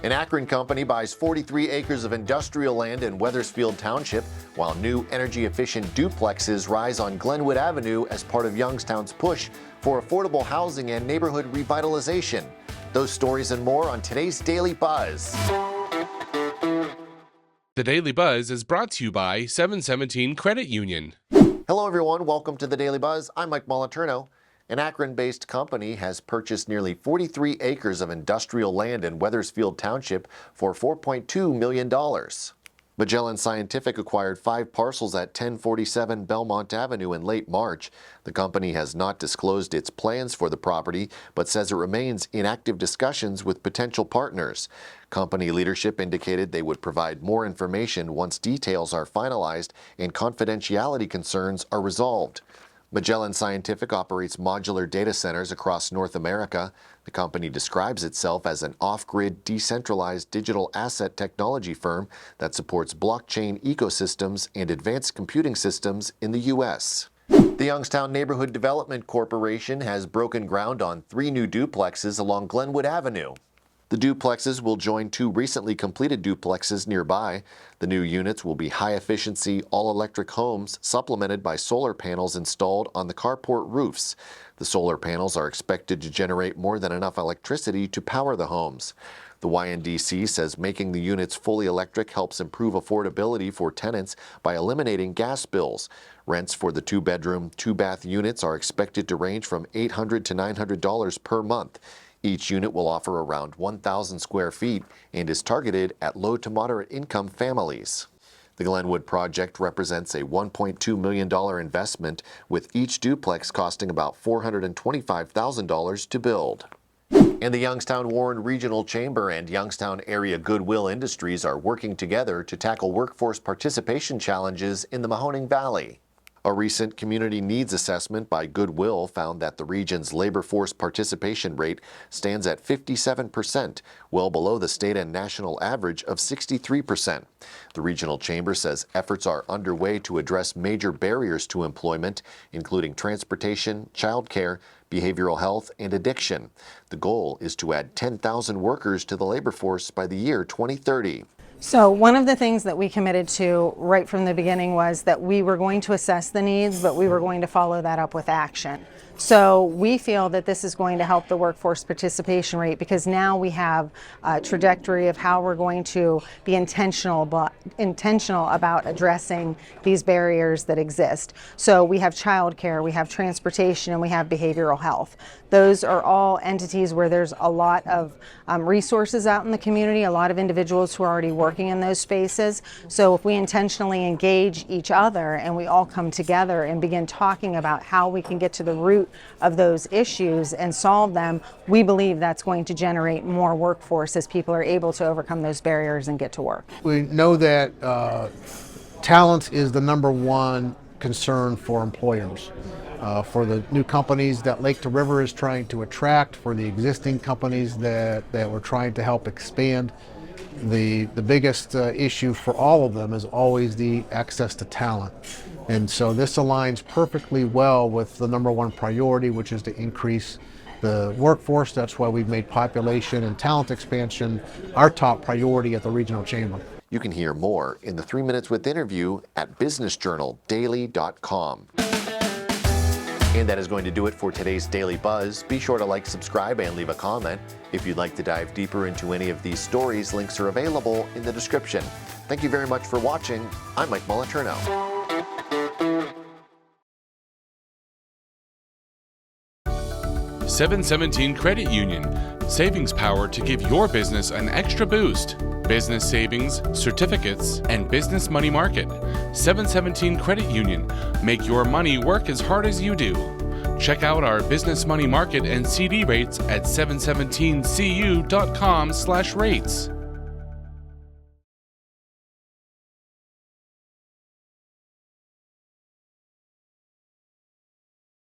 An Akron company buys 43 acres of industrial land in Weathersfield Township, while new energy-efficient duplexes rise on Glenwood Avenue as part of Youngstown's push for affordable housing and neighborhood revitalization. Those stories and more on today's Daily Buzz. The Daily Buzz is brought to you by 717 Credit Union. Hello everyone, welcome to the Daily Buzz. I'm Mike Moliterno. An Akron-based company has purchased nearly 43 acres of industrial land in Weathersfield Township for $4.2 million. Magellan Scientific acquired 5 parcels at 1047 Belmont Avenue in late March. The company has not disclosed its plans for the property, but says it remains in active discussions with potential partners. Company leadership indicated they would provide more information once details are finalized and confidentiality concerns are resolved. Magellan Scientific operates modular data centers across North America. The company describes itself as an off-grid, decentralized digital asset technology firm that supports blockchain ecosystems and advanced computing systems in the U.S. The Youngstown Neighborhood Development Corporation has broken ground on 3 new duplexes along Glenwood Avenue. The duplexes will join 2 recently completed duplexes nearby. The new units will be high-efficiency, all-electric homes supplemented by solar panels installed on the carport roofs. The solar panels are expected to generate more than enough electricity to power the homes. The YNDC says making the units fully electric helps improve affordability for tenants by eliminating gas bills. Rents for the 2-bedroom, 2-bath units are expected to range from $800 to $900 per month. Each unit will offer around 1,000 square feet and is targeted at low to moderate income families. The Glenwood project represents a $1.2 million investment, with each duplex costing about $425,000 to build. And the Youngstown Warren Regional Chamber and Youngstown Area Goodwill Industries are working together to tackle workforce participation challenges in the Mahoning Valley. A recent community needs assessment by Goodwill found that the region's labor force participation rate stands at 57%, well below the state and national average of 63%. The regional chamber says efforts are underway to address major barriers to employment, including transportation, childcare, behavioral health, and addiction. The goal is to add 10,000 workers to the labor force by the year 2030. So one of the things that we committed to right from the beginning was that we were going to assess the needs, but we were going to follow that up with action. So we feel that this is going to help the workforce participation rate, because now we have a trajectory of how we're going to be intentional about addressing these barriers that exist. So we have childcare, we have transportation, and we have behavioral health. Those are all entities where there's a lot of resources out in the community, a lot of individuals who are already working in those spaces. So if we intentionally engage each other and we all come together and begin talking about how we can get to the root of those issues and solve them, we believe that's going to generate more workforce as people are able to overcome those barriers and get to work. We know that talent is the #1 concern for employers. For the new companies that Lake to River is trying to attract, for the existing companies that we're trying to help expand, the biggest issue for all of them is always the access to talent. And so this aligns perfectly well with the #1 priority, which is to increase the workforce. That's why we've made population and talent expansion our top priority at the Regional Chamber. You can hear more in the 3 Minutes with interview at businessjournaldaily.com. And that is going to do it for today's Daily Buzz. Be sure to like, subscribe, and leave a comment. If you'd like to dive deeper into any of these stories, links are available in the description. Thank you very much for watching. I'm Mike Moliterno. 717 Credit Union. Savings power to give your business an extra boost. Business savings, certificates, and business money market. 717 Credit Union. Make your money work as hard as you do. Check out our business money market and CD rates at 717cu.com/rates.